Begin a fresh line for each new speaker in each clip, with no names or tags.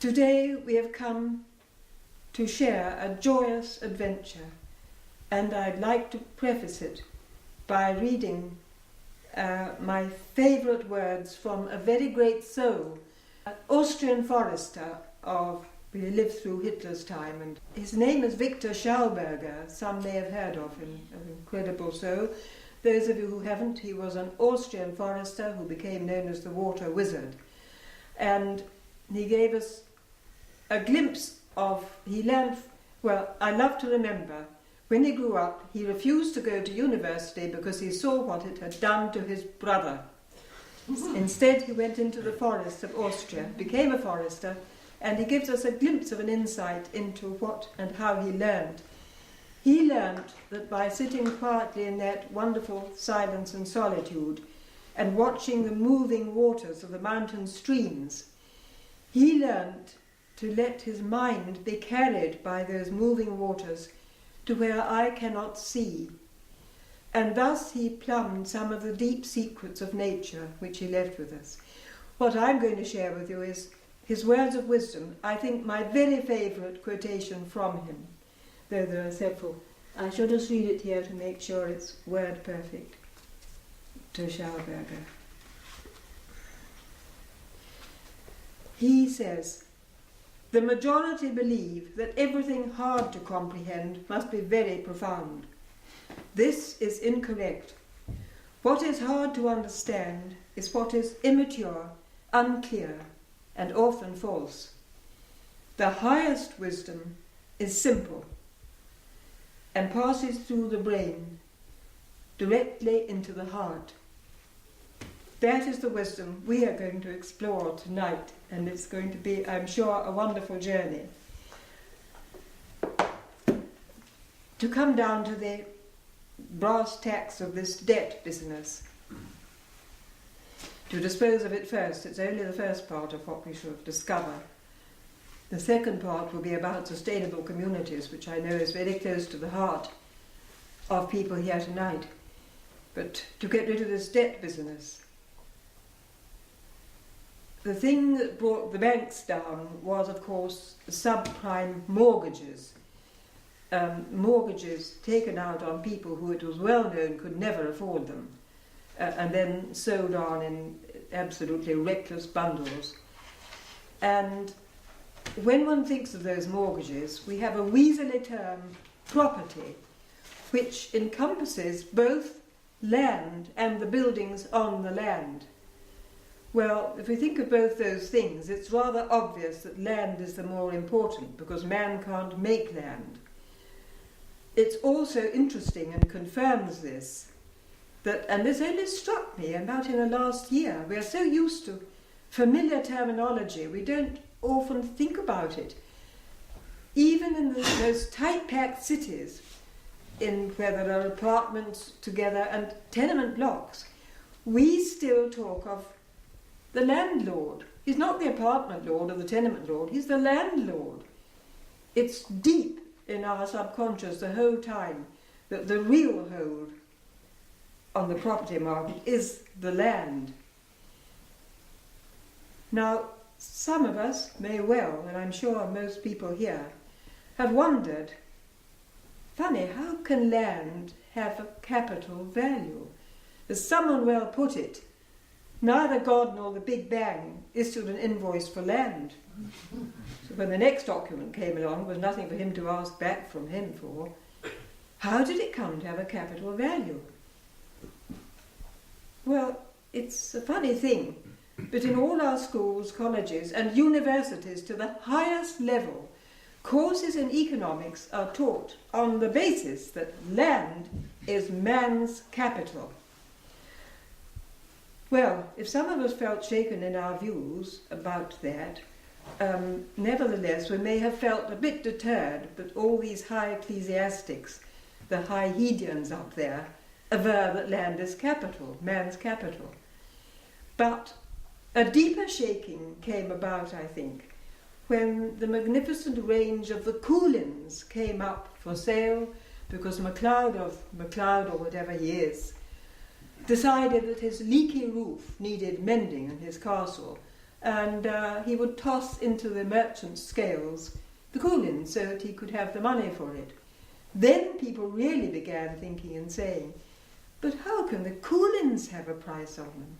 Today we have come to share a joyous adventure, and I'd like to preface it by reading my favourite words from a very great soul, an Austrian forester who lived through Hitler's time, and his name is Victor Schauberger. Some may have heard of him, an incredible soul. Those of you who haven't, he was an Austrian forester who became known as the Water Wizard. And he gave us a glimpse of, I love to remember, when he grew up, he refused to go to university because he saw what it had done to his brother. Instead, he went into the forests of Austria, became a forester, and he gives us a glimpse of an insight into what and how he learned. He learned that by sitting quietly in that wonderful silence and solitude and watching the moving waters of the mountain streams, he learned to let his mind be carried by those moving waters to where I cannot see. And thus he plumbed some of the deep secrets of nature which he left with us. What I'm going to share with you is his words of wisdom. I think my very favourite quotation from him, though there are several. I shall just read it here to make sure it's word perfect. To Schauberger. He says, "The majority believe that everything hard to comprehend must be very profound. This is incorrect. What is hard to understand is what is immature, unclear, and often false. The highest wisdom is simple and passes through the brain directly into the heart." That is the wisdom we are going to explore tonight, and it's going to be, I'm sure, a wonderful journey. To come down to the brass tacks of this debt business, to dispose of it first, it's only the first part of what we should discover. The second part will be about sustainable communities, which I know is very close to the heart of people here tonight. But to get rid of this debt business, the thing that brought the banks down was, of course, subprime mortgages. Mortgages taken out on people who, it was well known, could never afford them, and then sold on in absolutely reckless bundles. And when one thinks of those mortgages, we have a weaselly term, property, which encompasses both land and the buildings on the land. Well, if we think of both those things, it's rather obvious that land is the more important, because man can't make land. It's also interesting, and confirms this, that, and this only struck me about in the last year, we are so used to familiar terminology, we don't often think about it. Even in the most tight-packed cities, where there are apartments together and tenement blocks, we still talk of the landlord. He's not the apartment lord or the tenement lord, he's the landlord. It's deep in our subconscious the whole time that the real hold on the property market is the land. Now, some of us may well, and I'm sure most people here, have wondered, funny, how can land have a capital value? As someone well put it, neither God nor the Big Bang issued an invoice for land. So when the next document came along, there was nothing for him to ask back from him for. How did it come to have a capital value? Well, it's a funny thing, but in all our schools, colleges and universities to the highest level, courses in economics are taught on the basis that land is man's capital. Well, if some of us felt shaken in our views about that, nevertheless we may have felt a bit deterred that all these high ecclesiastics, the high Hedians up there, aver that land is capital, man's capital. But a deeper shaking came about, I think, when the magnificent range of the Coolins came up for sale, because MacLeod or whatever he is, decided that his leaky roof needed mending in his castle, and he would toss into the merchant's scales the coolins so that he could have the money for it. Then people really began thinking and saying, but how can the coolins have a price on them?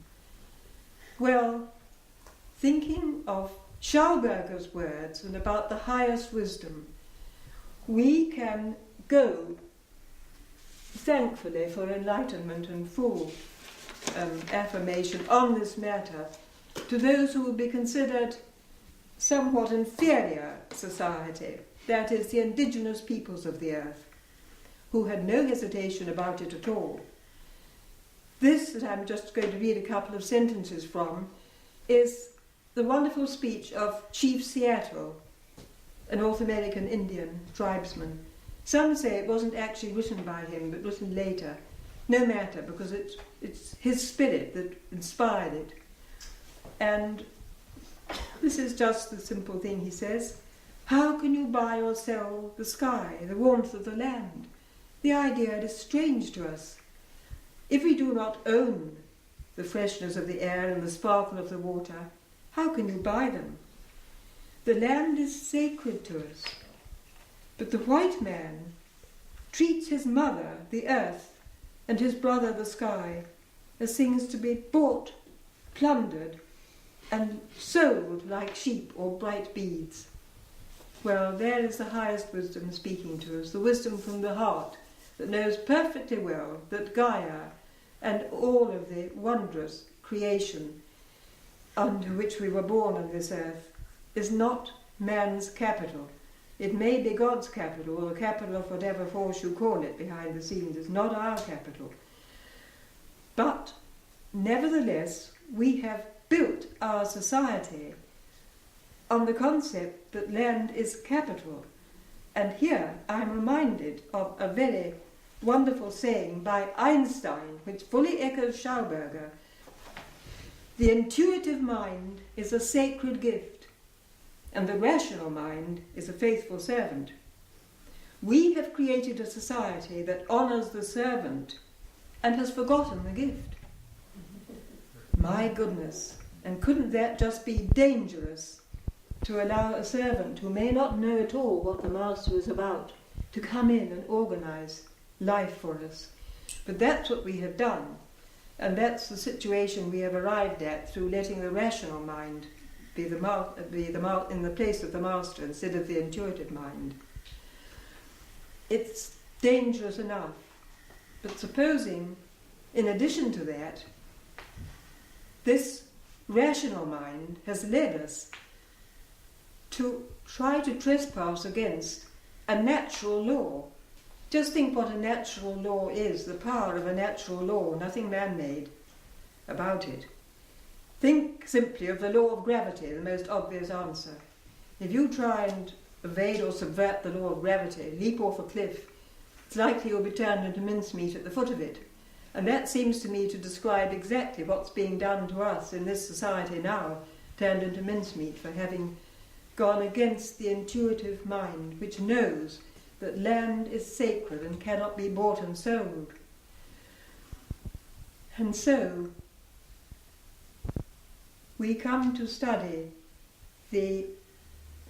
Well, thinking of Schauberger's words and about the highest wisdom, we can go, thankfully, for enlightenment and full affirmation on this matter to those who will be considered somewhat inferior society, that is, the indigenous peoples of the earth, who had no hesitation about it at all. This, that I'm just going to read a couple of sentences from, is the wonderful speech of Chief Seattle, a North American Indian tribesman. Some say it wasn't actually written by him, but written later. No matter, because it's his spirit that inspired it. And this is just the simple thing he says. How can you buy or sell the sky, the warmth of the land? The idea is strange to us. If we do not own the freshness of the air and the sparkle of the water, how can you buy them? The land is sacred to us, but the white man treats his mother, the earth, and his brother, the sky, as things to be bought, plundered, and sold like sheep or bright beads. Well, there is the highest wisdom speaking to us, the wisdom from the heart that knows perfectly well that Gaia and all of the wondrous creation under which we were born on this earth is not man's capital. It may be God's capital, or the capital of whatever force you call it behind the scenes. It's not our capital. But nevertheless, we have built our society on the concept that land is capital. And here I'm reminded of a very wonderful saying by Einstein, which fully echoes Schauberger. The intuitive mind is a sacred gift, and the rational mind is a faithful servant. We have created a society that honours the servant and has forgotten the gift. My goodness, and couldn't that just be dangerous, to allow a servant who may not know at all what the master is about to come in and organise life for us? But that's what we have done, and that's the situation we have arrived at through letting the rational mind be in the place of the master instead of the intuitive mind. It's dangerous enough, but supposing, in addition to that, this rational mind has led us to try to trespass against a natural law. Just think what a natural law is, the power of a natural law, nothing man-made about it. Think simply of the law of gravity, the most obvious answer. If you try and evade or subvert the law of gravity, leap off a cliff, it's likely you'll be turned into mincemeat at the foot of it. And that seems to me to describe exactly what's being done to us in this society now, turned into mincemeat for having gone against the intuitive mind, which knows that land is sacred and cannot be bought and sold. And so, we come to study the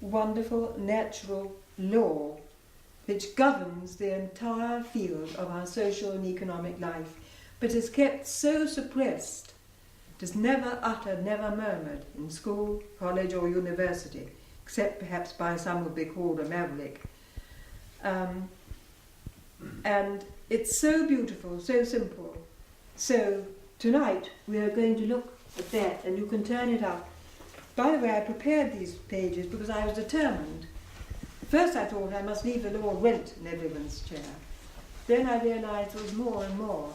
wonderful natural law which governs the entire field of our social and economic life, but is kept so suppressed, it is never uttered, never murmured in school, college or university, except perhaps by some who would be called a maverick. And it's so beautiful, so simple. So tonight we are going to look at that, and you can turn it up. By the way, I prepared these pages because I was determined. First I thought I must leave the law of rent in everyone's chair. Then I realised there was more and more,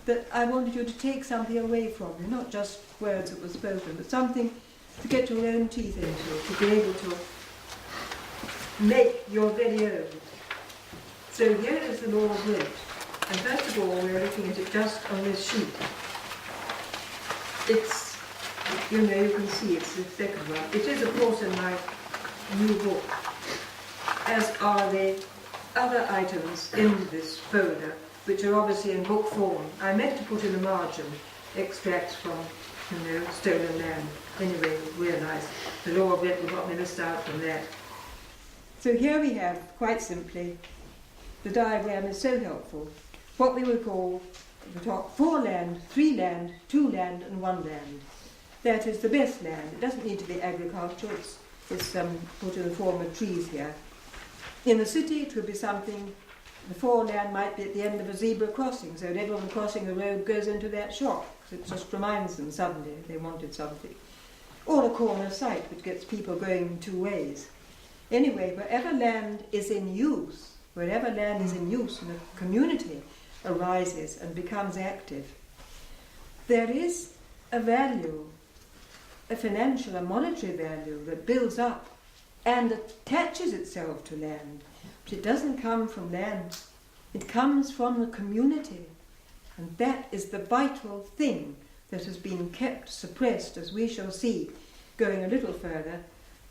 that I wanted you to take something away from you, not just words that were spoken, but something to get your own teeth into, to be able to make your very own. So here is the law of rent. And first of all, we're looking at it just on this sheet. It's, you know, you can see it's the second one. It is, of course, in my new book, as are the other items in this folder, which are obviously in book form. I meant to put in a margin, extracts from, stolen land. Anyway, we realise the law of rent would not be missed out from that. So here we have, quite simply, the diagram is so helpful. What we would call the top 4 land, 3 land, 2 land and 1 land. That is the best land. It doesn't need to be agriculture, it's put in the form of trees here. In the city it would be something, the 4 land might be at the end of a zebra crossing, so that everyone crossing the road goes into that shop, because it just reminds them suddenly they wanted something. Or a corner site which gets people going 2 ways. Anyway, wherever land is in use and a community arises and becomes active, there is a value, a financial, a monetary value that builds up and attaches itself to land. But it doesn't come from land, it comes from the community. And that is the vital thing that has been kept suppressed, as we shall see going a little further.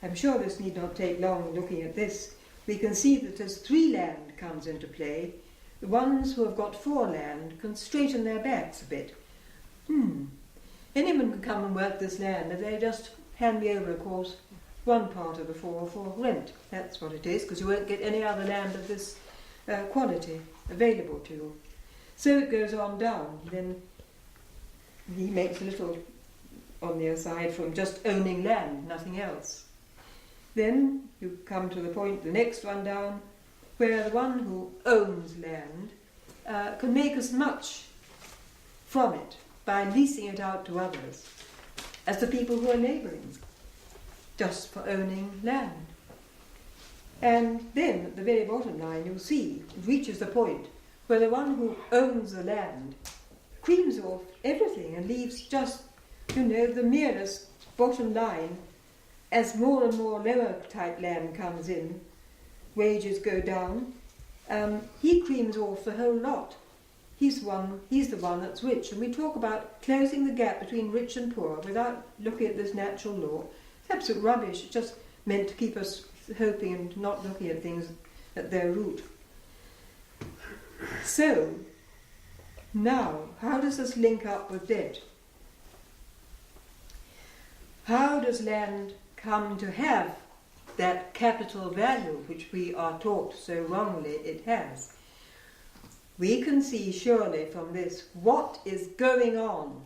I'm sure this need not take long looking at this. We can see that as 3 land comes into play, the ones who have got 4 land can straighten their backs a bit. Anyone can come and work this land, and they just hand me over, of course, one part of the 4 for rent. That's what it is, because you won't get any other land of this quality available to you. So it goes on down. Then he makes a little on the aside from just owning land, nothing else. Then you come to the point, the next one down, where the one who owns land can make as much from it by leasing it out to others as the people who are labouring, just for owning land. And then at the very bottom line you'll see it reaches the point where the one who owns the land creams off everything and leaves just, the merest bottom line. As more and more lower type land comes in, wages go down, he creams off the whole lot. He's the one that's rich. And we talk about closing the gap between rich and poor without looking at this natural law. It's absolute rubbish. It's just meant to keep us hoping and not looking at things at their root. So, now, how does this link up with debt? How does land come to have that capital value which we are taught so wrongly it has? We can see surely from this what is going on.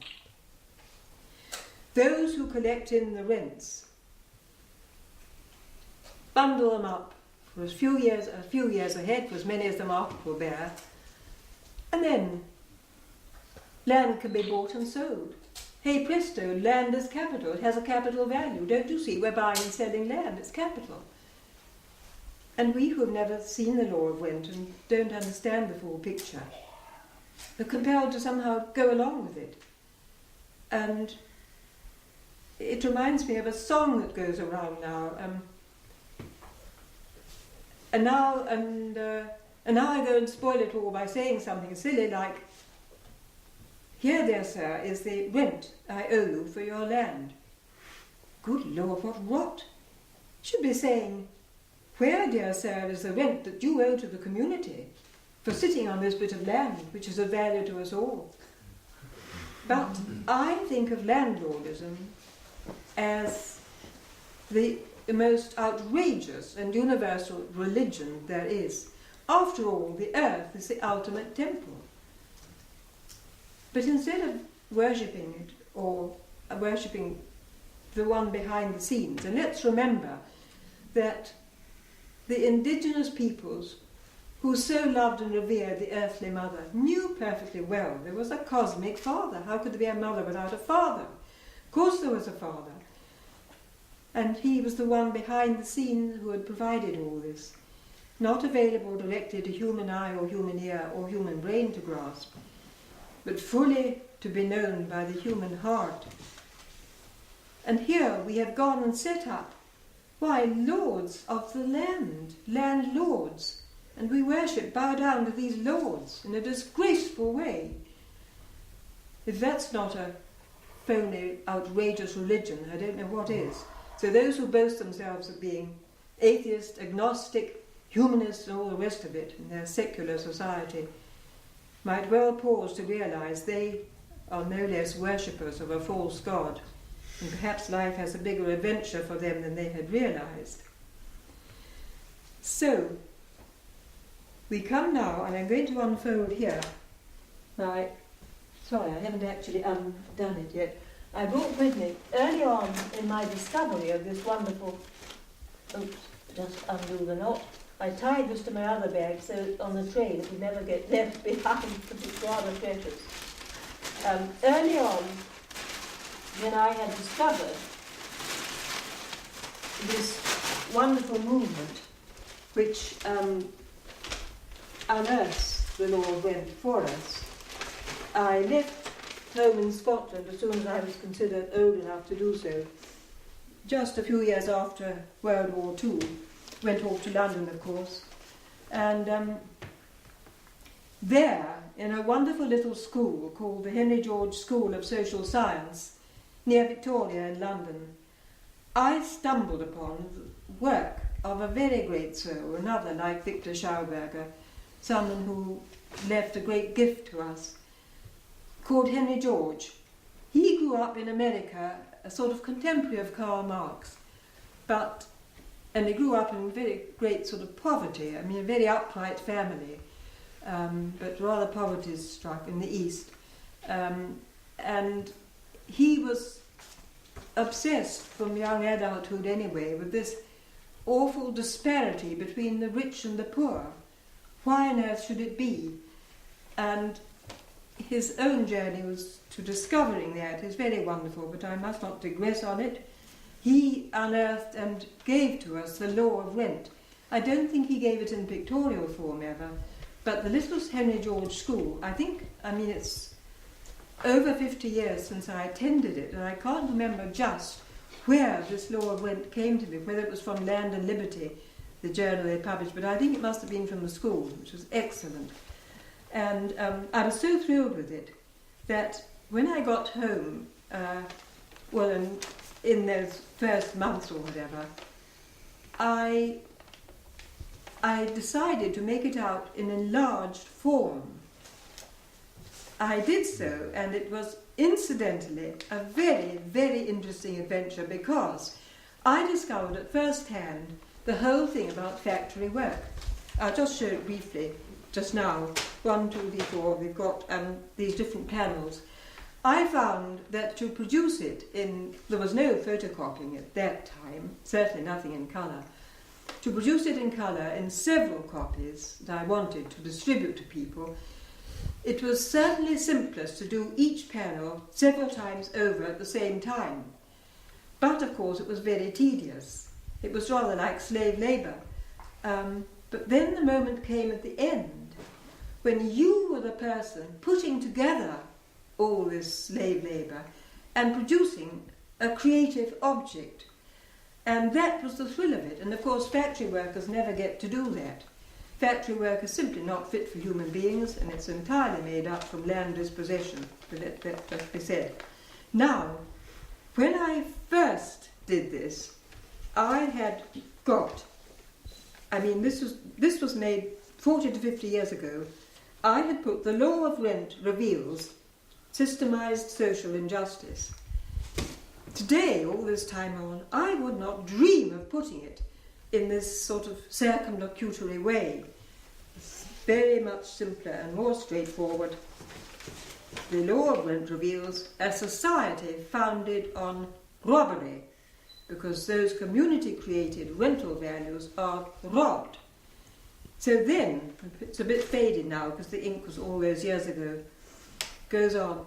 Those who collect in the rents bundle them up for a few years ahead, for as many as the market will bear, and then land can be bought and sold. Hey presto, land is capital, it has a capital value. Don't you see, we're buying and selling land, it's capital. And we who have never seen the law of rent and don't understand the full picture are compelled to somehow go along with it. And it reminds me of a song that goes around now. And now I go and spoil it all by saying something silly like, "Here, dear sir, is the rent I owe you for your land." Good Lord, what rot! Should be saying, "Where, dear sir, is the rent that you owe to the community for sitting on this bit of land, which is of value to us all?" But I think of landlordism as the most outrageous and universal religion there is. After all, the earth is the ultimate temple. But instead of worshipping it, or worshipping the one behind the scenes, and let's remember that the indigenous peoples who so loved and revered the earthly mother knew perfectly well there was a cosmic father. How could there be a mother without a father? Of course there was a father. And he was the one behind the scenes who had provided all this, not available directly to human eye or human ear or human brain to grasp, but fully to be known by the human heart. And here we have gone and set up, lords of the land, landlords, and we worship, bow down to these lords in a disgraceful way. If that's not a phony, outrageous religion, I don't know what is. So those who boast themselves of being atheist, agnostic, humanist and all the rest of it in their secular society might well pause to realise they are no less worshippers of a false god, and perhaps life has a bigger adventure for them than they had realized. So, we come now, and I'm going to unfold here. Sorry, I haven't actually undone it yet. I brought with me, early on in my discovery of this wonderful, oops, just undo the knot, I tied this to my other bag so on the tray that would never get left behind, because it's rather precious. Early on, when I had discovered this wonderful movement which unearths the law of rent for us, I left home in Scotland as soon as I was considered old enough to do so. Just a few years after World War II, went off to London, of course, and there, in a wonderful little school called the Henry George School of Social Science, near Victoria in London, I stumbled upon the work of a very great soul, another like Victor Schauberger, someone who left a great gift to us, called Henry George. He grew up in America, a sort of contemporary of Karl Marx, and he grew up in very great sort of poverty, I mean a very upright family, but rather poverty-struck in the East. And he was obsessed from young adulthood anyway with this awful disparity between the rich and the poor. Why on earth should it be? And his own journey was to discovering that is very wonderful, but I must not digress on it. He unearthed and gave to us the law of rent. I don't think he gave it in pictorial form ever, but the little Henry George School, it's over 50 years since I attended it, and I can't remember just where this law of rent came to me, whether it was from Land and Liberty, the journal they published, but I think it must have been from the school, which was excellent. And I was so thrilled with it that when I got home, in those first months or whatever, I decided to make it out in enlarged form. I did so, and it was incidentally a very, very interesting adventure, because I discovered at first hand the whole thing about factory work. I'll just show it briefly just now. 1, 2, 3, 4, we've got these different panels. I found that to produce it there was no photocopying at that time, certainly nothing in colour. To produce it in colour in several copies that I wanted to distribute to people, it was certainly simplest to do each panel several times over at the same time. But of course it was very tedious. It was rather like slave labour. But then the moment came at the end, when you were the person putting together all this slave labour and producing a creative object. And that was the thrill of it. And of course factory workers never get to do that. Factory work is simply not fit for human beings, and it's entirely made up from land dispossession, let that be said. Now, when I first did this, I had got, this was made 40 to 50 years ago. I had put the law of rent reveals systemized social injustice. Today, all this time on, I would not dream of putting it in this sort of circumlocutory way. It's very much simpler and more straightforward. The law of rent reveals a society founded on robbery, because those community-created rental values are robbed. So then, it's a bit faded now because the ink was all those years ago, goes on.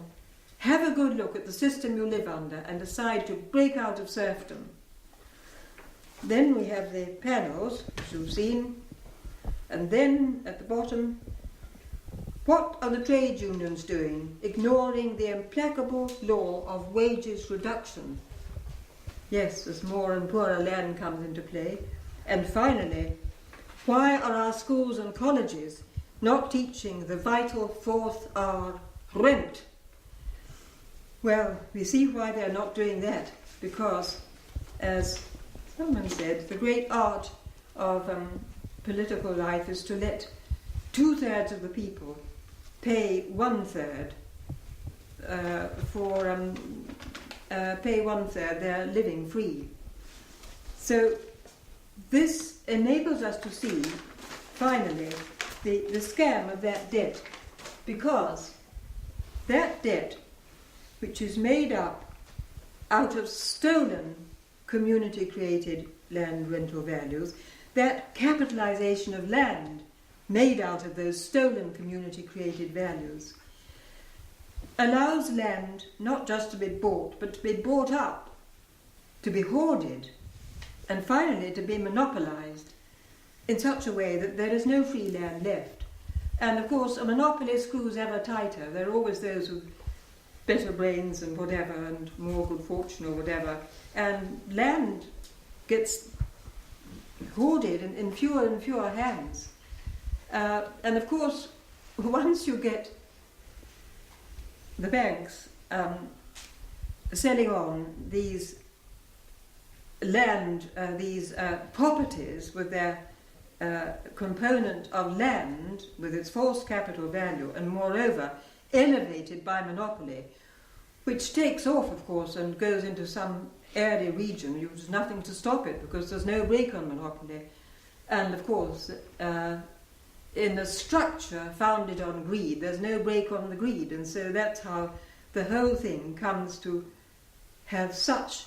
Have a good look at the system you live under and decide to break out of serfdom. Then we have the panels, which you've seen, and then at the bottom, what are the trade unions doing, ignoring the implacable law of wages reduction? Yes, as more and poorer land comes into play. And finally, why are our schools and colleges not teaching the vital fourth R, rent? Well, we see why they're not doing that, because, as someone said, the great art of political life is to let 2/3 of the people pay 1/3 pay 1/3 their living free. So this enables us to see, finally, the scam of that debt, because that debt, which is made up out of stolen community-created land rental values, that capitalization of land made out of those stolen community-created values, allows land not just to be bought, but to be bought up, to be hoarded, and finally to be monopolized in such a way that there is no free land left. And of course, a monopoly screws ever tighter. There are always those with better brains and whatever, and more good fortune or whatever, and land gets hoarded in fewer and fewer hands. And of course, once you get the banks selling on these land, these properties with their component of land with its false capital value, and moreover elevated by monopoly, which takes off, of course, and goes into some airy region. There's nothing to stop it because there's no brake on monopoly. And of course, in a structure founded on greed, there's no brake on the greed, and so that's how the whole thing comes to have such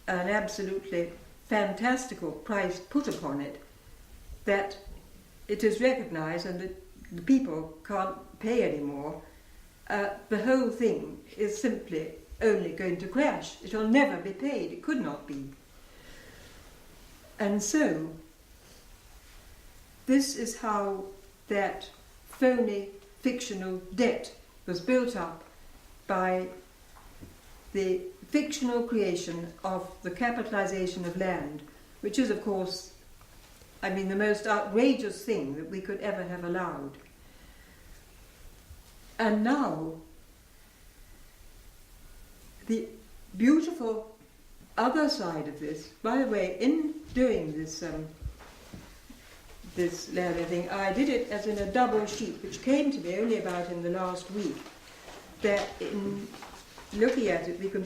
an absolutely fantastical price put upon it that it is recognized and that the people can't pay anymore. The whole thing is simply only going to crash. It will never be paid. It could not be. And so this is how that phony fictional debt was built up by the fictional creation of the capitalization of land, which is, of course, the most outrageous thing that we could ever have allowed. And now, the beautiful other side of this, by the way, in doing this this land thing, I did it as in a double sheet, which came to me only about in the last week, that in looking at it, we can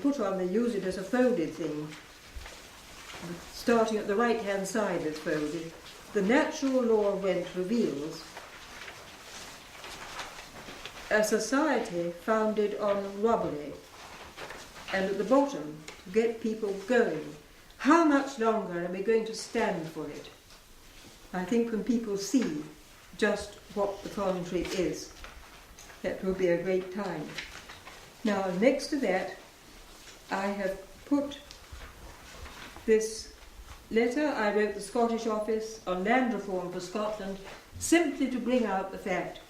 use it as a folded thing, starting at the right-hand side as folded. The natural law of rent reveals a society founded on robbery, and at the bottom, to get people going. How much longer are we going to stand for it? I think when people see just what the contrary is, that will be a great time. Now, next to that, I have put this letter I wrote the Scottish Office on land reform for Scotland, simply to bring out the fact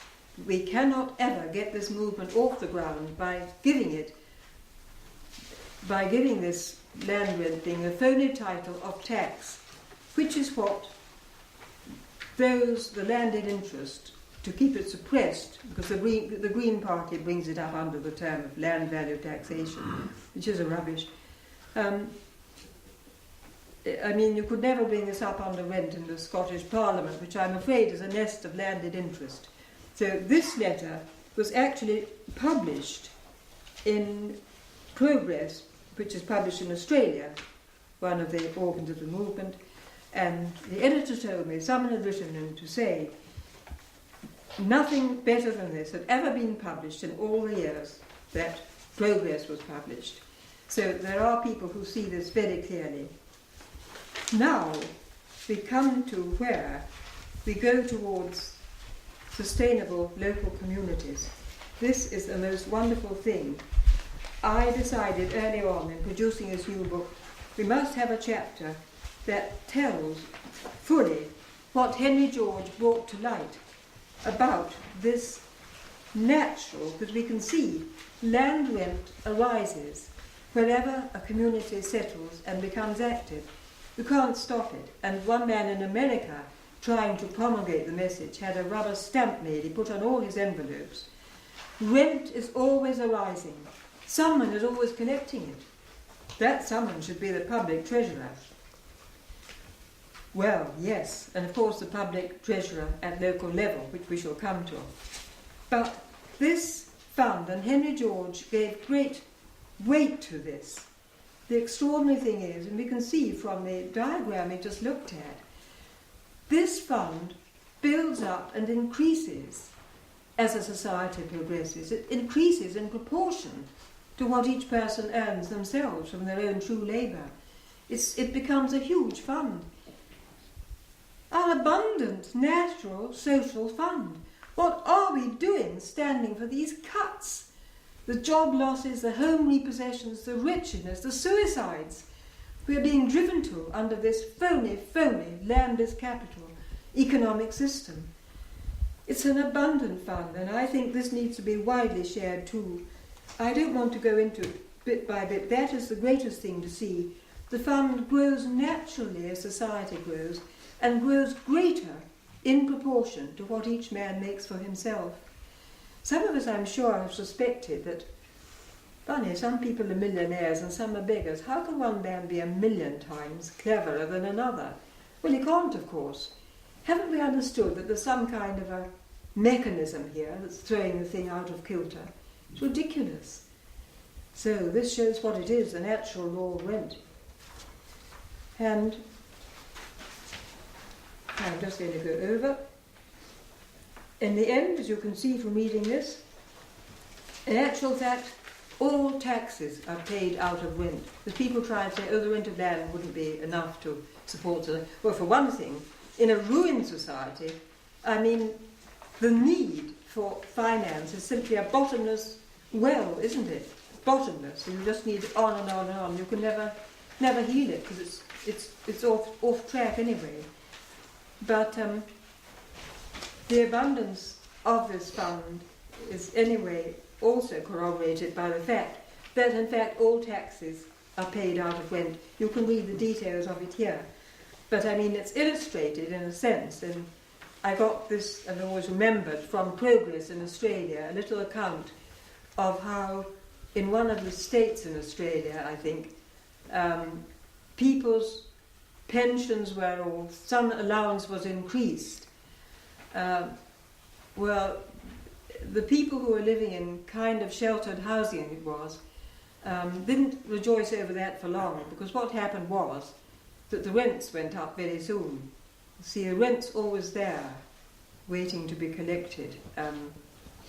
we cannot ever get this movement off the ground by giving this land rent thing a phony title of tax, which is what the landed interest, to keep it suppressed, because the Green Party brings it up under the term of land value taxation, which is a rubbish. You could never bring this up under rent in the Scottish Parliament, which I'm afraid is a nest of landed interest. So this letter was actually published in Progress, which is published in Australia, one of the organs of the movement, and the editor told me someone had written in to say nothing better than this had ever been published in all the years that Progress was published. So there are people who see this very clearly. Now we come to where we go towards sustainable local communities. This is the most wonderful thing. I decided early on in producing this new book, we must have a chapter that tells fully what Henry George brought to light about this natural, because we can see land rent arises wherever a community settles and becomes active. You can't stop it. And one man in America, trying to promulgate the message, had a rubber stamp made he put on all his envelopes. Rent is always arising. Someone is always collecting it. That someone should be the public treasurer. Well, yes, and of course the public treasurer at local level, which we shall come to. But this fund, and Henry George gave great weight to this. The extraordinary thing is, and we can see from the diagram we just looked at, this fund builds up and increases as a society progresses. It increases in proportion to what each person earns themselves from their own true labour. It becomes a huge fund. An abundant, natural, social fund. What are we doing standing for these cuts? The job losses, the home repossessions, the wretchedness, the suicides we are being driven to under this phony, landless capital economic system. It's an abundant fund, and I think this needs to be widely shared too. I don't want to go into it bit by bit. That is the greatest thing to see. The fund grows naturally as society grows, and grows greater in proportion to what each man makes for himself. Some of us, I'm sure, have suspected that, funny, some people are millionaires and some are beggars. How can one man be 1,000,000 times cleverer than another? Well, he can't, of course. Haven't we understood that there's some kind of a mechanism here that's throwing the thing out of kilter? It's ridiculous. So this shows what it is, the natural law of rent. And I'm just going to go over. In the end, as you can see from reading this, in actual fact, all taxes are paid out of rent. Because people try and say, oh, the rent of land wouldn't be enough to support it. Well, for one thing, in a ruined society, I mean, the need for finance is simply a bottomless well, isn't it? Bottomless. You just need on and on and on. You can never heal it because it's off track anyway. But the abundance of this fund is anyway also corroborated by the fact that in fact all taxes are paid out of rent. You can read the details of it here. But I mean, it's illustrated in a sense, and I got this and always remembered from Progress in Australia, a little account of how in one of the states in Australia, I think, people's pensions were, or some allowance was increased. Well, the people who were living in kind of sheltered housing, it was, didn't rejoice over that for long, because what happened was that the rents went up very soon. See, the rent's always there, waiting to be collected.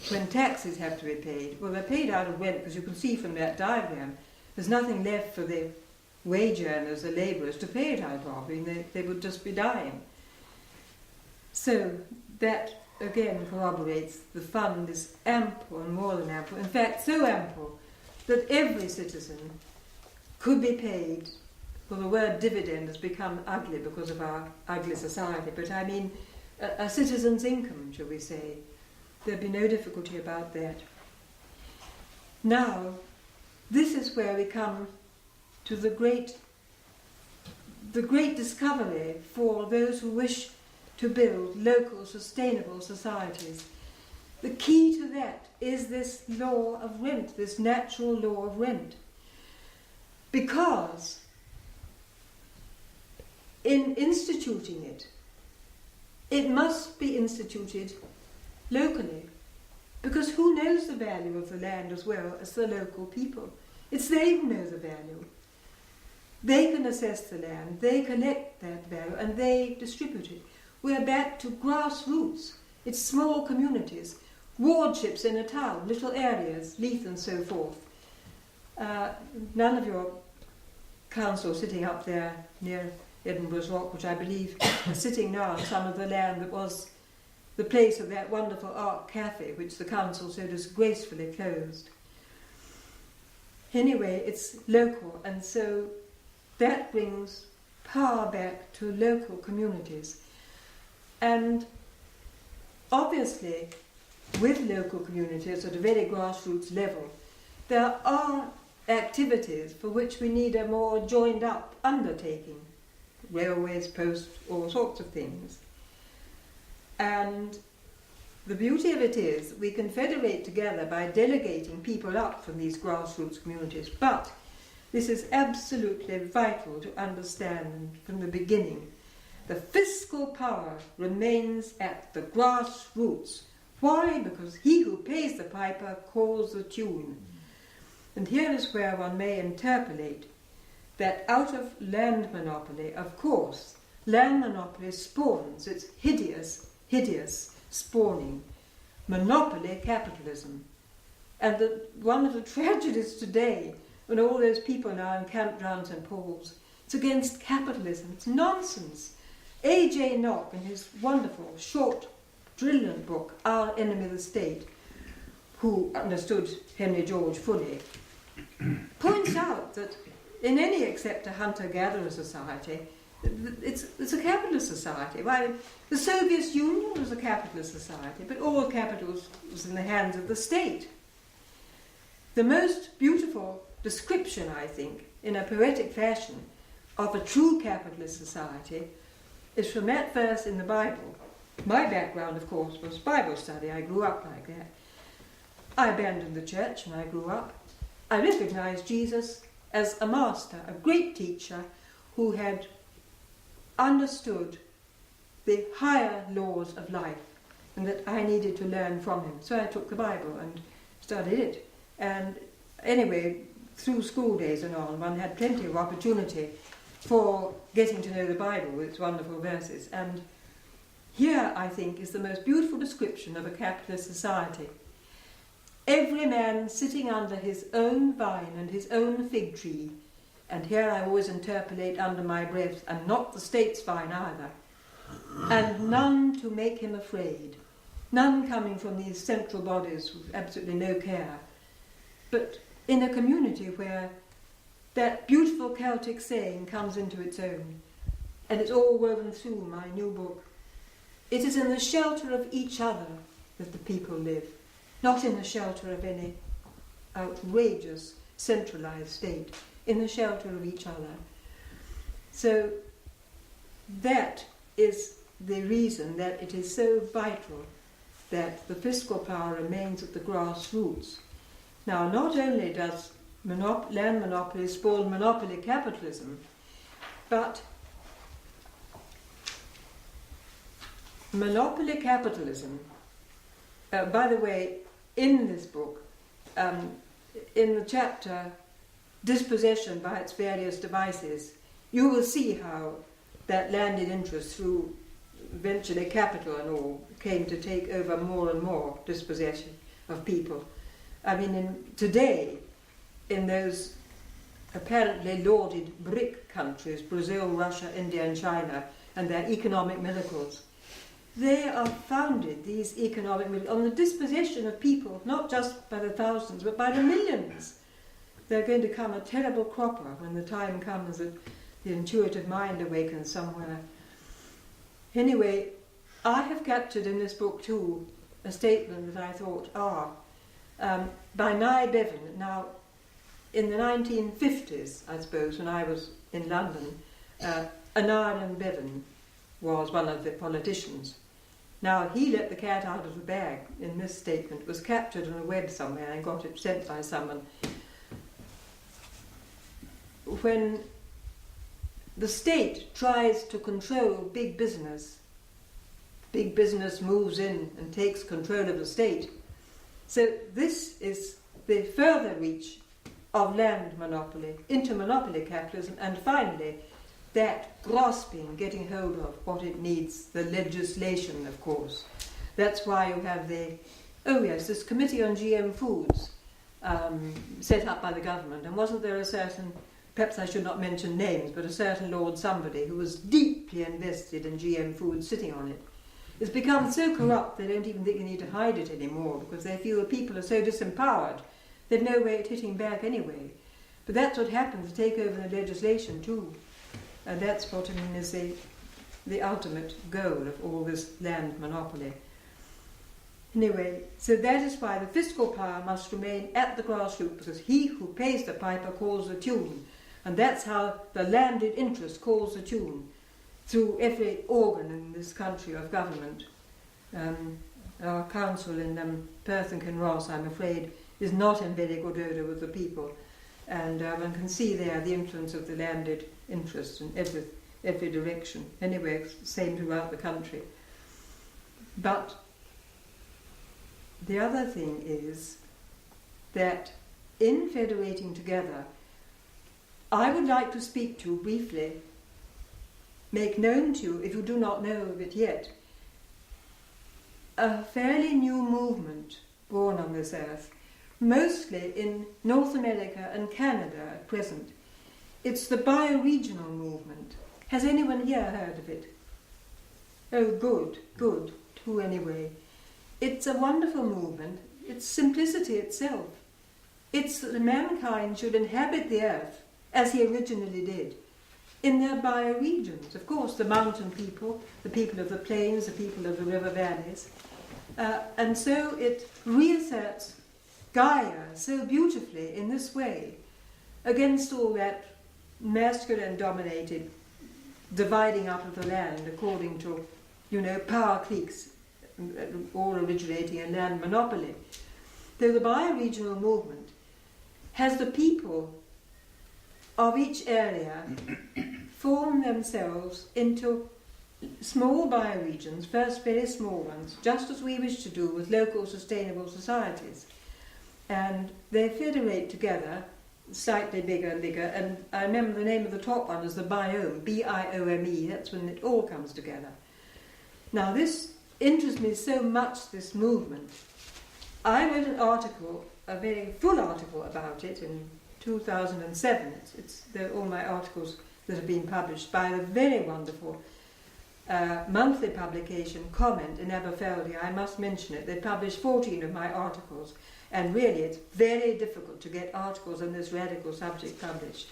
When taxes have to be paid, well, they're paid out of rent, because you can see from that diagram, there's nothing left for the wage earners, the labourers, to pay it out of. I mean, they would just be dying. So that, again, corroborates the fund is ample and more than ample. In fact, so ample that every citizen could be paid. Well, the word dividend has become ugly because of our ugly society, but I mean a citizen's income, shall we say. There'd be no difficulty about that. Now, this is where we come to the great discovery for those who wish to build local, sustainable societies. The key to that is this law of rent, this natural law of rent. Because in instituting it, it must be instituted locally. Because who knows the value of the land as well as the local people? It's they who know the value. They can assess the land, they collect that value, and they distribute it. We are back to grassroots. It's small communities, wardships in a town, little areas, Leith and so forth. None of your council sitting up there near Edinburgh's Rock, which I believe is sitting now on some of the land that was the place of that wonderful Ark Cafe, which the council so disgracefully closed. Anyway, it's local, and so that brings power back to local communities. And obviously, with local communities at a very grassroots level, there are activities for which we need a more joined up undertaking. Railways, posts, all sorts of things. And the beauty of it is we can federate together by delegating people up from these grassroots communities. But this is absolutely vital to understand from the beginning. The fiscal power remains at the grassroots. Why? Because he who pays the piper calls the tune. And here is where one may interpolate that out of land monopoly, of course, land monopoly spawns its hideous, hideous spawning, monopoly capitalism. And one of the tragedies today, when all those people now in campgrounds and Paul's, it's against capitalism. It's nonsense. A.J. Nock, in his wonderful, short, brilliant book, Our Enemy the State, who understood Henry George fully, points out that in any except a hunter-gatherer society, it's a capitalist society. Why, the Soviet Union was a capitalist society, but all capital was in the hands of the state. The most beautiful description, I think, in a poetic fashion, of a true capitalist society is from that verse in the Bible. My background, of course, was Bible study. I grew up like that. I abandoned the church when I grew up. I recognized Jesus as a master, a great teacher who had understood the higher laws of life and that I needed to learn from him. So I took the Bible and studied it. And anyway, through school days and on, one had plenty of opportunity for getting to know the Bible with its wonderful verses. And here, I think, is the most beautiful description of a capitalist society. Every man sitting under his own vine and his own fig tree, and here I always interpolate under my breath, and not the state's vine either, and none to make him afraid, none coming from these central bodies with absolutely no care, but in a community where that beautiful Celtic saying comes into its own, and it's all woven through my new book. It is in the shelter of each other that the people live, not in the shelter of any outrageous centralized state, in the shelter of each other. So that is the reason that it is so vital that the fiscal power remains at the grassroots. Now, not only does land monopoly spawn monopoly capitalism, but monopoly capitalism, by the way, in this book, in the chapter Dispossession by its various devices, you will see how that landed interest through venture capital and all came to take over more and more dispossession of people. I mean, today, in those apparently lauded BRIC countries, Brazil, Russia, India and China, and their economic miracles, they are founded, these economic miracles, on the dispossession of people, not just by the thousands, but by the millions. They're going to come a terrible cropper when the time comes that the intuitive mind awakens somewhere. Anyway, I have captured in this book too a statement that I thought, by Nye Bevan. Now, in the 1950s, I suppose, when I was in London, Aneurin Bevan was one of the politicians. Now, he let the cat out of the bag in this statement, was captured on a web somewhere and got it sent by someone. When the state tries to control big business moves in and takes control of the state. So this is the further reach of land monopoly into monopoly capitalism, and finally that grasping, getting hold of what it needs, the legislation, of course. That's why you have this Committee on GM Foods set up by the government. And wasn't there a certain, perhaps I should not mention names, but a certain Lord somebody who was deeply invested in GM foods sitting on it? It's become so corrupt they don't even think they need to hide it anymore, because they feel the people are so disempowered, they've no way of hitting back anyway. But that's what happens to take over the legislation too. And that's what I mean is the ultimate goal of all this land monopoly. Anyway, so that is why the fiscal power must remain at the grassroots, because he who pays the piper calls the tune. And that's how the landed interest calls the tune, through every organ in this country of government. Our council in Perth and Kinross, I'm afraid, is not in very good odour with the people. And one can see there the influence of the landed interest in every direction. Anyway, it's the same throughout the country. But the other thing is that in federating together, I would like to speak to you briefly, make known to you, if you do not know of it yet, a fairly new movement born on this earth, mostly in North America and Canada at present. It's the bioregional movement. Has anyone here heard of it? Oh, good, good, two anyway. It's a wonderful movement. It's simplicity itself. It's that mankind should inhabit the earth, as he originally did, in their bioregions. Of course, the mountain people, the people of the plains, the people of the river valleys. And so it reasserts Gaia so beautifully in this way, against all that masculine-dominated dividing up of the land according to, power cliques, all originating in land monopoly. Though the bioregional movement has the people of each area form themselves into small bioregions, first very small ones, just as we wish to do with local sustainable societies. And they federate together, slightly bigger and bigger, and I remember the name of the top one is the biome, B-I-O-M-E, that's when it all comes together. Now this interests me so much, this movement. I wrote an article, a very full article about it in 2007. They're all my articles that have been published by a very wonderful monthly publication, Comment, in Aberfeldy. I must mention it. They published 14 of my articles, and really it's very difficult to get articles on this radical subject published.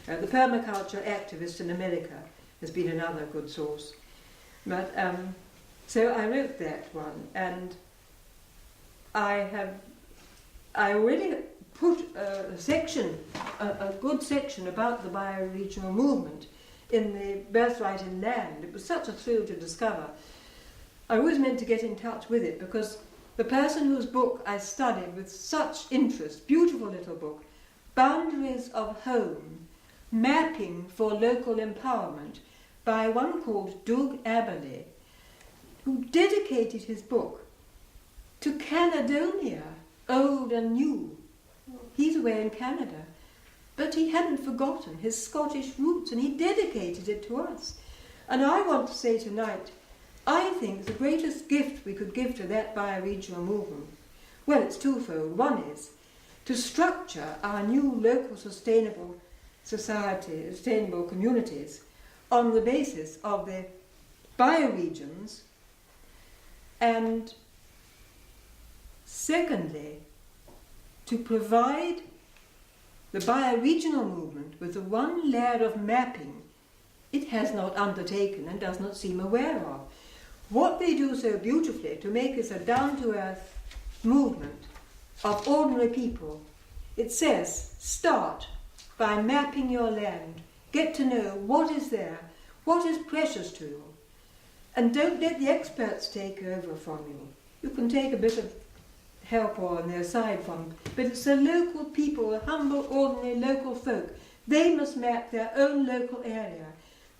The permaculture activist in America has been another good source. But so I wrote that one, and I already put a section, a good section about the bioregional movement in the Birthright in Land. It was such a thrill to discover. I always meant to get in touch with it because the person whose book I studied with such interest, beautiful little book, Boundaries of Home, Mapping for Local Empowerment, by one called Doug Aberley, who dedicated his book to Caledonia, old and new. He's away in Canada. But he hadn't forgotten his Scottish roots, and he dedicated it to us. And I want to say tonight, I think the greatest gift we could give to that bioregional movement, well, it's twofold. One is to structure our new local sustainable society, sustainable communities, on the basis of the bioregions, and secondly, to provide the bioregional movement with the one layer of mapping it has not undertaken and does not seem aware of. What they do so beautifully to make this a down-to-earth movement of ordinary people, it says, start by mapping your land, get to know what is there, what is precious to you, and don't let the experts take over from you. You can take a bit of help on their side from, but it's the local people, the humble, ordinary local folk. They must map their own local area,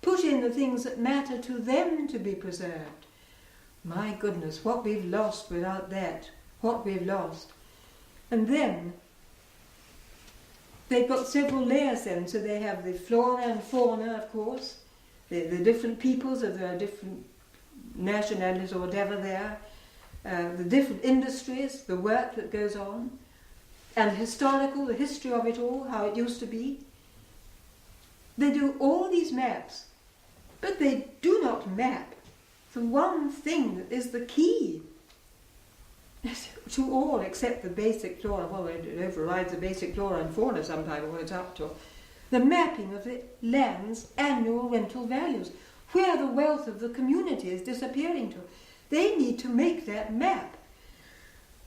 put in the things that matter to them to be preserved. My goodness, what we've lost without that, what we've lost. And then they've got several layers then, so they have the flora and fauna, of course, the different peoples of their different nationalities or whatever they are, the different industries, the work that goes on, and the history of it all, how it used to be. They do all these maps, but they do not map the one thing that is the key to all except the basic flora. Well, it overrides the basic flora and fauna sometimes when it's up to. The mapping of the land's annual rental values, where the wealth of the community is disappearing to. They need to make that map.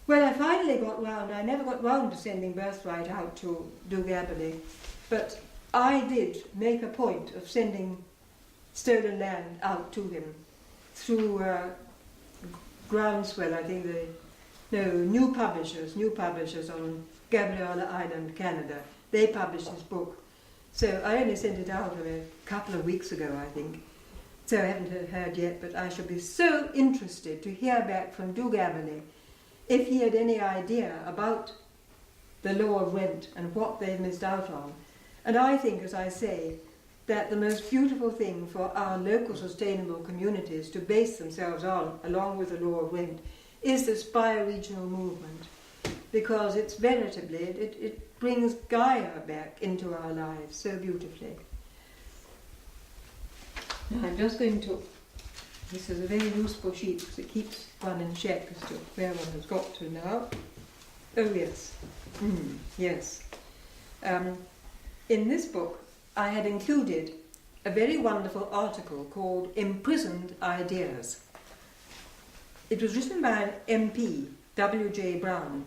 Well, I finally got round. I never got round to sending Birthright out to Doug Aberley, but I did make a point of sending Stolen Land out to him through Groundswell, I think new publishers on Gabriola Island, Canada. They published his book. So I only sent it out a couple of weeks ago, I think. So I haven't heard yet, but I shall be so interested to hear back from Doug Aberley if he had any idea about the law of rent and what they've missed out on. And I think, as I say, that the most beautiful thing for our local sustainable communities to base themselves on, along with the law of rent, is this bioregional movement, because it's veritably, it brings Gaia back into our lives so beautifully. Now I'm just going to, this is a very useful sheet because it keeps one in check as to where one has got to now. Oh yes, yes. In this book I had included a very wonderful article called Imprisoned Ideas. It was written by an MP, W.J. Brown,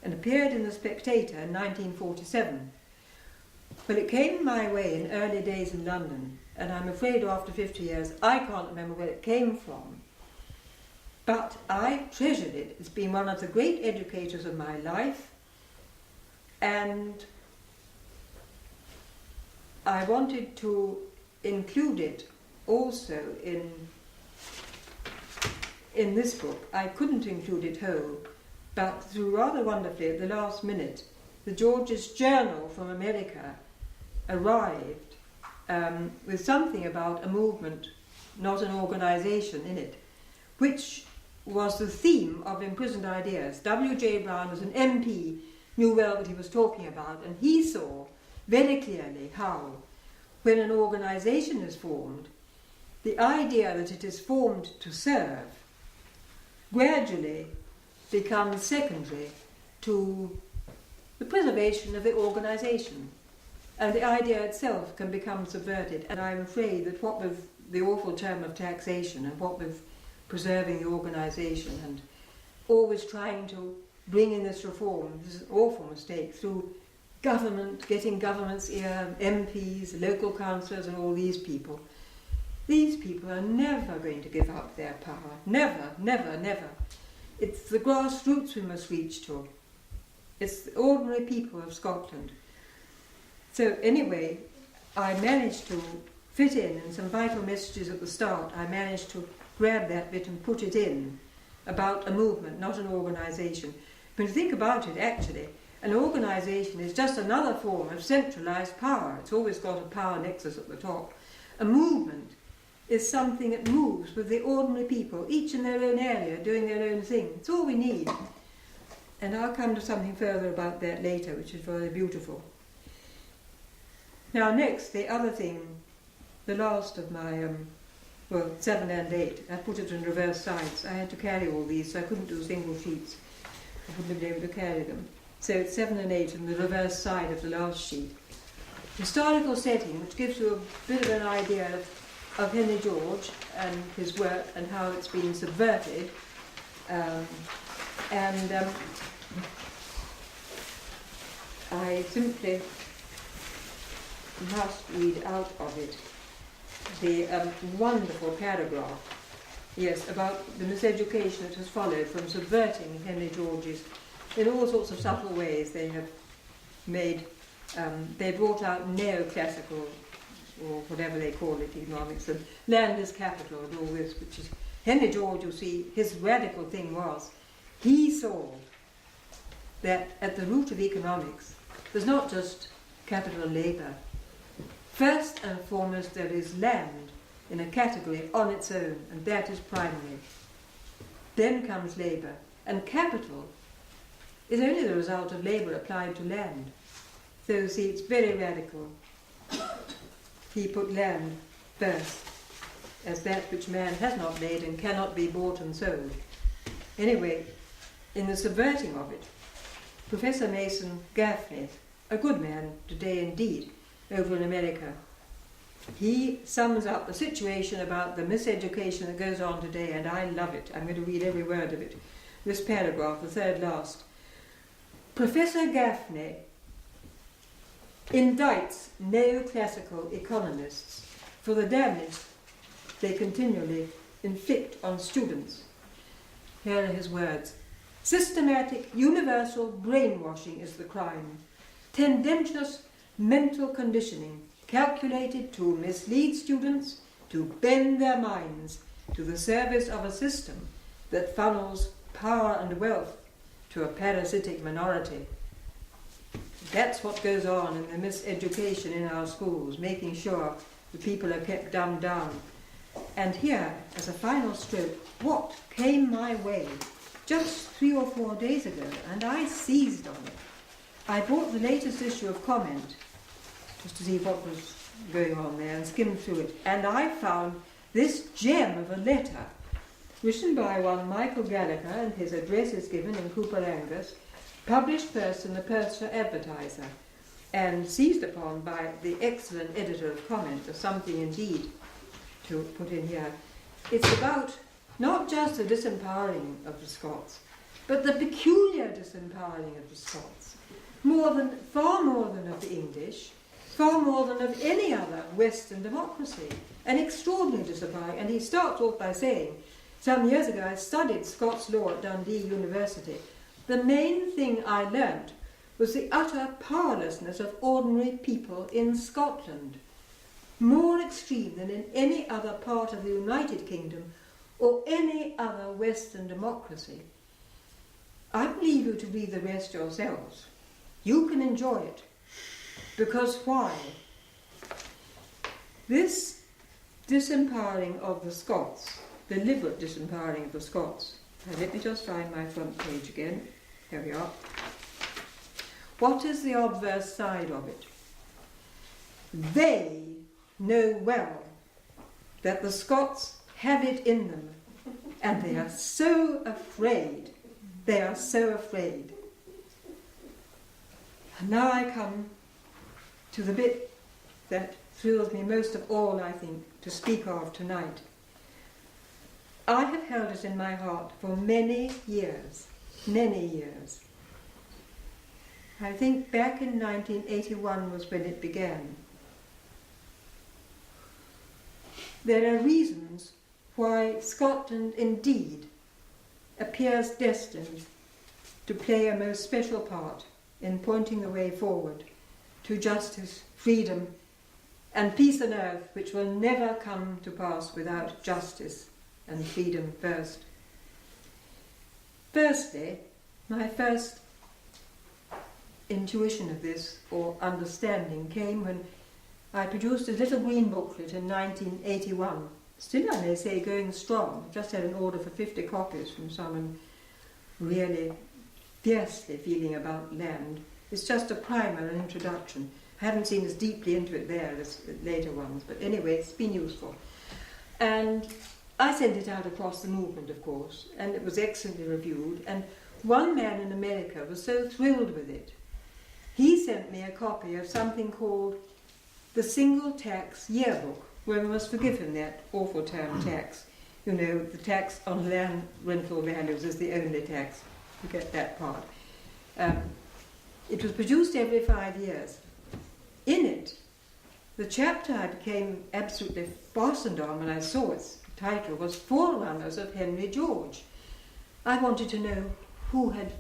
and appeared in The Spectator in 1947. Well, it came my way in early days in London, and I'm afraid after 50 years I can't remember where it came from. But I treasured it. It's been one of the great educators of my life, and I wanted to include it also in this book. I couldn't include it whole, but through rather wonderfully at the last minute, the George's Journal from America arrived with something about a movement, not an organisation, in it, which was the theme of Imprisoned Ideas. W.J. Brown was an MP, knew well what he was talking about, and he saw very clearly how, when an organisation is formed, the idea that it is formed to serve gradually becomes secondary to the preservation of the organisation, and the idea itself can become subverted. And I'm afraid that what with the awful term of taxation, and what with preserving the organisation, and always trying to bring in this reform, this is an awful mistake, through government, getting government's ear, MPs, local councillors and all these people are never going to give up their power. Never, never, never. It's the grassroots we must reach to. It's the ordinary people of Scotland. So anyway, I managed to fit in some vital messages at the start. I managed to grab that bit and put it in about a movement, not an organisation. When you think about it, actually, an organisation is just another form of centralised power. It's always got a power nexus at the top. A movement is something that moves with the ordinary people, each in their own area, doing their own thing. It's all we need. And I'll come to something further about that later, which is very beautiful. Now next, the other thing, the last of my, 7 and 8, I put it in reverse sides. I had to carry all these, so I couldn't do single sheets. I wouldn't have been able to carry them. So it's 7 and 8 on the reverse side of the last sheet. Historical setting, which gives you a bit of an idea of Henry George and his work and how it's been subverted. I simply must read out of it the wonderful paragraph, yes, about the miseducation that has followed from subverting Henry George's. In all sorts of subtle ways they have made, they brought out neoclassical, or whatever they call it, economics, and land as capital and all this, which is, Henry George, you see, his radical thing was, he saw that at the root of economics, there's not just capital and labour. First and foremost, there is land in a category on its own, and that is primary. Then comes labour, and capital is only the result of labour applied to land. So you see, it's very radical. He put land first, as that which man has not made and cannot be bought and sold. Anyway, in the subverting of it, Professor Mason Gaffney, a good man today indeed, over in America, he sums up the situation about the miseducation that goes on today, and I love it. I'm going to read every word of it. This paragraph, the third last. Professor Gaffney indicts neoclassical economists for the damage they continually inflict on students. Here are his words. Systematic, universal brainwashing is the crime. Tendentious mental conditioning calculated to mislead students, to bend their minds to the service of a system that funnels power and wealth to a parasitic minority. That's what goes on in the miseducation in our schools, making sure the people are kept dumbed down. And here, as a final stroke, what came my way just 3 or 4 days ago, and I seized on it. I bought the latest issue of Comment, just to see what was going on there, and skimmed through it, and I found this gem of a letter, written by one Michael Gallagher, and his address is given in Cooper Angus, published first in the Perthshire Advertiser, and seized upon by the excellent editor of Comment, as something indeed to put in here. It's about not just the disempowering of the Scots, but the peculiar disempowering of the Scots, far more than of the English, far more than of any other Western democracy, an extraordinary disempowering. And he starts off by saying, some years ago I studied Scots law at Dundee University. The main thing I learnt was the utter powerlessness of ordinary people in Scotland, more extreme than in any other part of the United Kingdom or any other Western democracy. I will leave you to read the rest yourselves. You can enjoy it. Because why? This disempowering of the Scots, deliberate disempowering of the Scots. Now let me just find my front page again. Here we are. What is the obverse side of it? They know well that the Scots have it in them, and they are so afraid. They are so afraid. And now I come to the bit that thrills me most of all, I think, to speak of tonight. I have held it in my heart for many years. I think back in 1981 was when it began. There are reasons why Scotland indeed appears destined to play a most special part in pointing the way forward to justice, freedom, and peace on earth, which will never come to pass without justice and freedom first. Firstly, my first intuition of this, or understanding, came when I produced a little green booklet in 1981. Still, I may say, going strong. I've just had an order for 50 copies from someone really fiercely feeling about land. It's just a primer, an introduction. I haven't seen as deeply into it there as later ones, but anyway, it's been useful. And I sent it out across the movement, of course, and it was excellently reviewed, and one man in America was so thrilled with it. He sent me a copy of something called the Single Tax Yearbook, where we must forgive him that awful term tax. You know, the tax on land rental values is the only tax. You get that part. It was produced every 5 years. In it, the chapter I became absolutely fastened on when I saw its title was Forerunners of Henry George. I wanted to know who had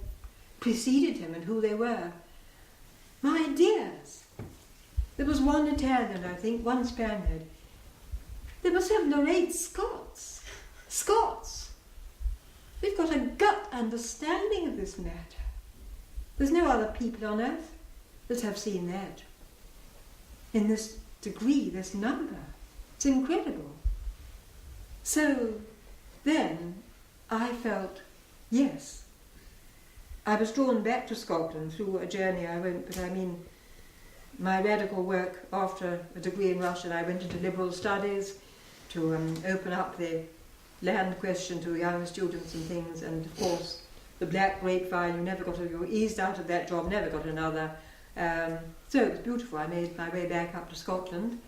preceded him and who they were. My dears, there was one Italian, I think, one Spaniard. There were 7 or 8 Scots. Scots! We've got a gut understanding of this matter. There's no other people on earth that have seen that. In this degree, this number. It's incredible. So then I felt, yes, I was drawn back to Scotland through a journey I went, but I mean my radical work after a degree in Russian. I went into liberal studies to open up the land question to young students and things, and of course the black grapevine, you were eased out of that job, never got another. So it was beautiful. I made my way back up to Scotland,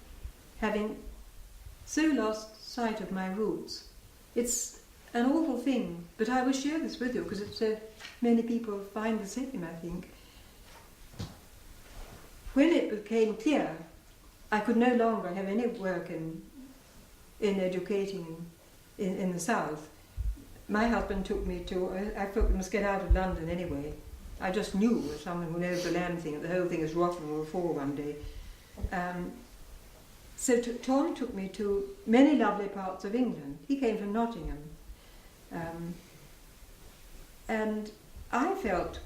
having so lost sight of my roots. It's an awful thing, but I will share this with you because it's many people find the same, I think. When it became clear I could no longer have any work in educating in the south, my husband took me to, I thought we must get out of London anyway. I just knew, as someone who knows the land thing, that the whole thing is rotten and will fall one day. So Tom took me to many lovely parts of England. He came from Nottingham. And I felt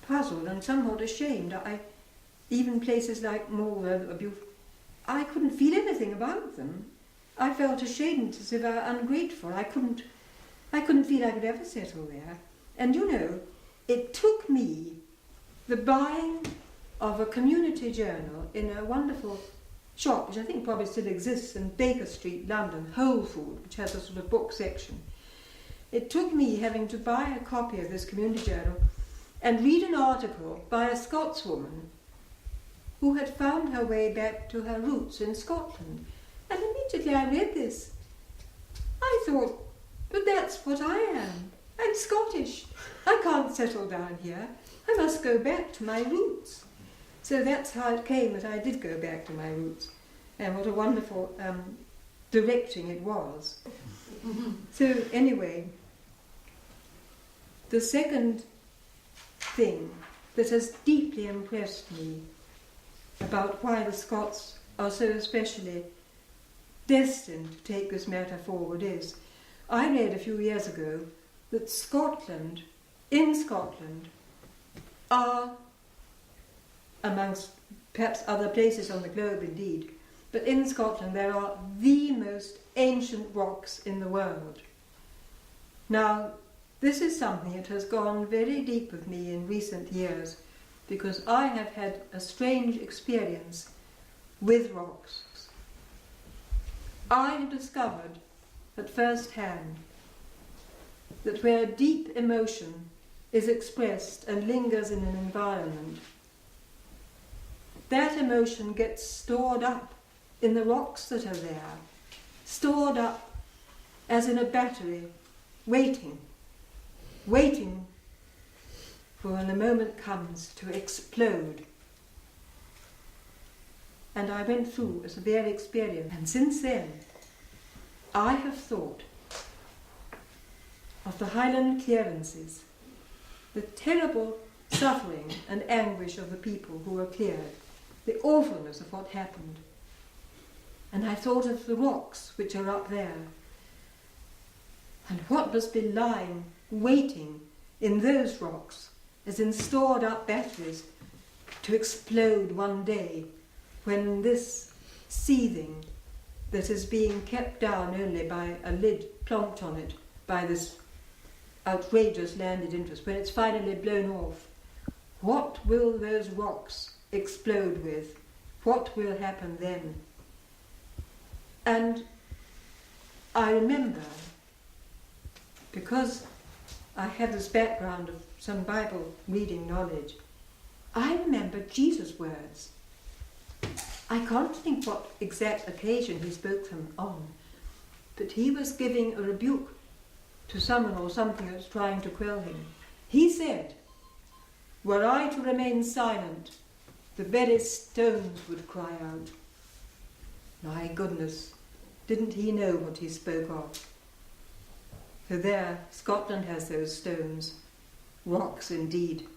puzzled and somewhat ashamed. Even places like Malvern, I couldn't feel anything about them. I felt ashamed, as if I were ungrateful. I couldn't feel I could ever settle there. And you know, it took me the buying of a community journal in a wonderful shop, which I think probably still exists in Baker Street, London, Whole Food, which has a sort of book section. It took me having to buy a copy of this community journal and read an article by a Scotswoman who had found her way back to her roots in Scotland. And immediately I read this. I thought, but that's what I am. I'm Scottish. I can't settle down here. I must go back to my roots. So that's how it came that I did go back to my roots. And what a wonderful directing it was. So anyway, the second thing that has deeply impressed me about why the Scots are so especially destined to take this matter forward is, I read a few years ago that in Scotland, are, amongst perhaps other places on the globe indeed, but in Scotland there are the most ancient rocks in the world. Now, this is something that has gone very deep with me in recent years, because I have had a strange experience with rocks. I have discovered at first hand that where deep emotion is expressed and lingers in an environment, that emotion gets stored up in the rocks that are there, stored up as in a battery, waiting for when the moment comes to explode. And I went through a severe experience, and since then I have thought of the Highland clearances, the terrible suffering and anguish of the people who were cleared, the awfulness of what happened. And I thought of the rocks which are up there, and what must be lying, waiting in those rocks, as in stored up batteries, to explode one day, when this seething that is being kept down only by a lid plonked on it by this outrageous landed interest, when it's finally blown off, what will those rocks explode with? What will happen then? And I remember, because I had this background of some Bible reading knowledge, I remember Jesus' words. I can't think what exact occasion he spoke them on, but he was giving a rebuke to someone or something that was trying to quell him. He said, "Were I to remain silent, the very stones would cry out." My goodness, didn't he know what he spoke of? So there, Scotland has those stones, rocks indeed.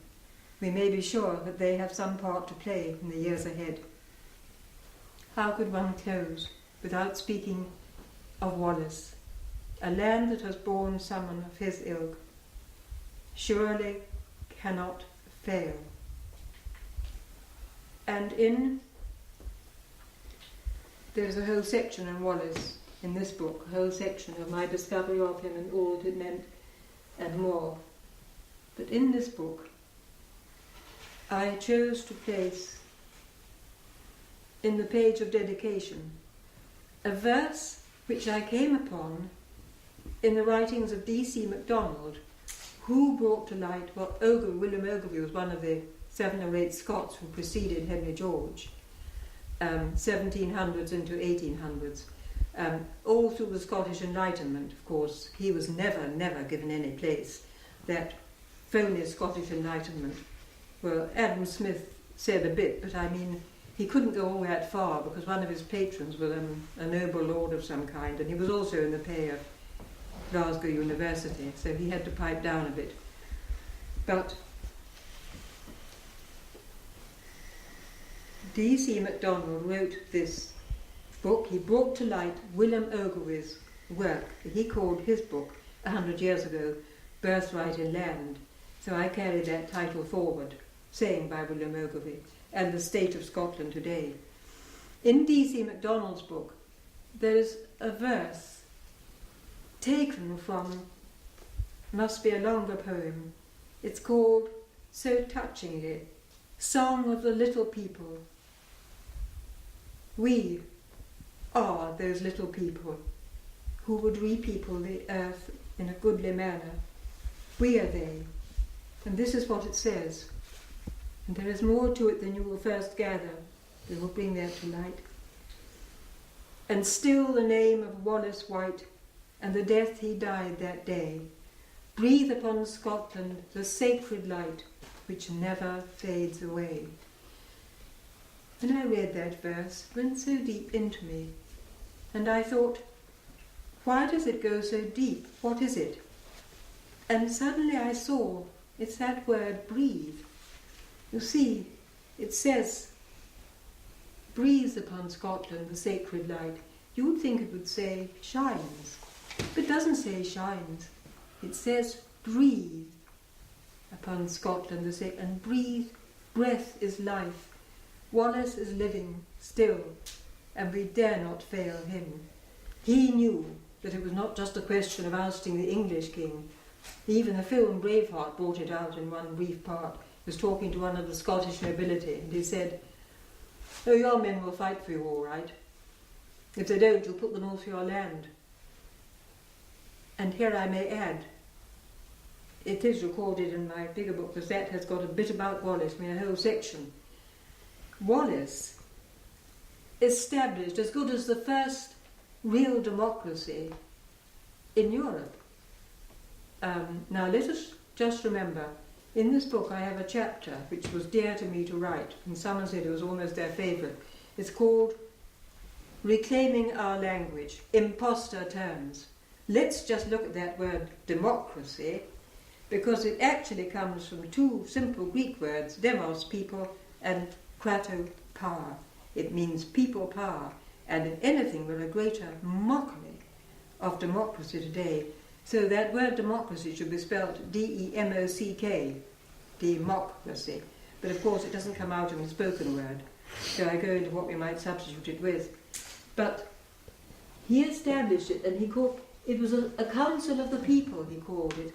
We may be sure that they have some part to play in the years ahead. How could one close without speaking of Wallace, a land that has borne someone of his ilk, surely cannot fail. And there's a whole section on Wallace in this book, a whole section of my discovery of him and all that it meant and more. But in this book, I chose to place in the page of dedication a verse which I came upon in the writings of D.C. MacDonald, who brought to light what William Ogilvy was one of the 7 or 8 Scots who preceded Henry George, 1700s into 1800s. All through the Scottish Enlightenment, of course, he was never given any place. That phony Scottish Enlightenment, well, Adam Smith said a bit, but I mean, he couldn't go all that far because one of his patrons was a noble lord of some kind, and he was also in the pay of Glasgow University, so he had to pipe down a bit. But D.C. MacDonald wrote this book. He brought to light William Ogilvy's work. He called his book 100 years ago Birthright in Land. So I carried that title forward, saying by William Ogilvy, and the state of Scotland today. In D.C. MacDonald's book, there is a verse taken from, must be a longer poem. It's called, so touchingly, Song of the Little People. We are those little people who would repeople the earth in a goodly manner. We are they. And this is what it says. And there is more to it than you will first gather. We will bring that to light. And still the name of Wallace White and the death he died that day breathe upon Scotland the sacred light which never fades away. When I read that verse, it went so deep into me, and I thought, why does it go so deep? What is it? And suddenly I saw it's that word breathe. You see, it says, breathes upon Scotland the sacred light. You would think it would say shines, but it doesn't say shines. It says breathe upon Scotland the sacred, and breathe, breath is life. Wallace is living still, and we dare not fail him. He knew that it was not just a question of ousting the English king. Even the film Braveheart brought it out in one brief part. He was talking to one of the Scottish nobility, and he said, "Oh, your men will fight for you all right. If they don't, you'll put them off your land." And here I may add, it is recorded in my bigger book, because that has got a bit about Wallace, I mean a whole section. Wallace established as good as the first real democracy in Europe. Now let us just remember, in this book I have a chapter which was dear to me to write, and someone said it was almost their favourite. It's called Reclaiming Our Language, Imposter Terms. Let's just look at that word democracy, because it actually comes from two simple Greek words, demos, people, and krato, power. It means people power, and if anything we're a greater mockery of democracy today. So that word democracy should be spelled D-E-M-O-C-K, democracy. But of course it doesn't come out in the spoken word, so I go into what we might substitute it with. But he established it, and he called it was a council of the people, he called it.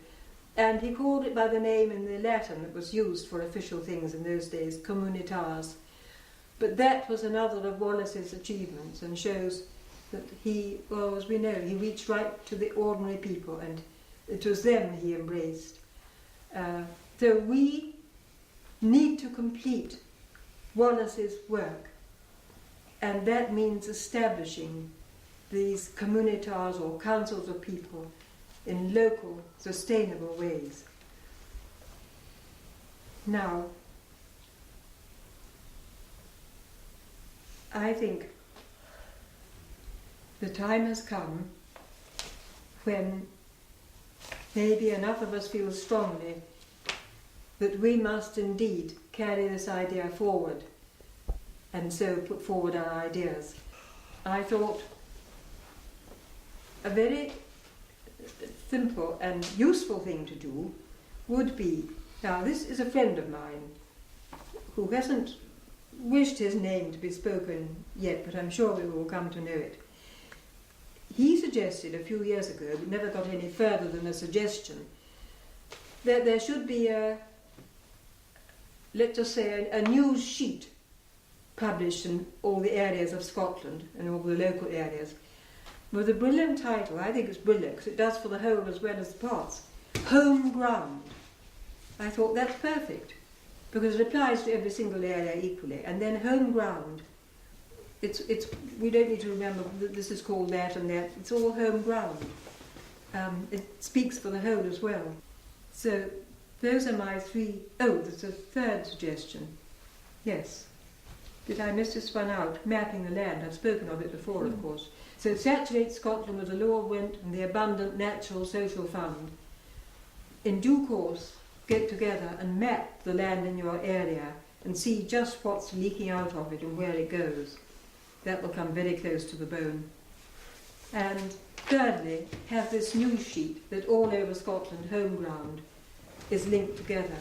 And he called it by the name in the Latin that was used for official things in those days, communitas. But that was another of Wallace's achievements, and shows that he, well, as we know, he reached right to the ordinary people, and it was them he embraced. So we need to complete Wallace's work, and that means establishing these communitas or councils of people in local, sustainable ways. Now, I think the time has come when maybe enough of us feel strongly that we must indeed carry this idea forward, and so put forward our ideas. I thought a very simple and useful thing to do would be, now this is a friend of mine who hasn't wished his name to be spoken yet, but I'm sure we will come to know it. He suggested a few years ago, but never got any further than a suggestion, that there should be let's just say a news sheet published in all the areas of Scotland and all the local areas, with a brilliant title. I think it's brilliant because it does for the whole as well as the parts. Home Ground. I thought that's perfect because it applies to every single area equally. And then Home Ground. It's we don't need to remember that this is called that and that. It's all home ground. It speaks for the whole as well. So those are my three. Oh, there's a third suggestion. Yes. Did I miss this one out? Mapping the land. I've spoken of it before, of course. So saturate Scotland with the law of wind and the abundant natural social fund. In due course, get together and map the land in your area and see just what's leaking out of it and where it goes. That will come very close to the bone. And thirdly, have this news sheet that all over Scotland, home ground, is linked together.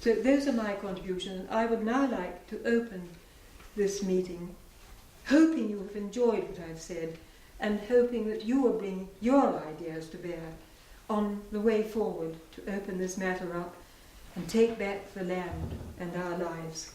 So those are my contributions. I would now like to open this meeting, hoping you have enjoyed what I've said, and hoping that you will bring your ideas to bear on the way forward to open this matter up and take back the land and our lives.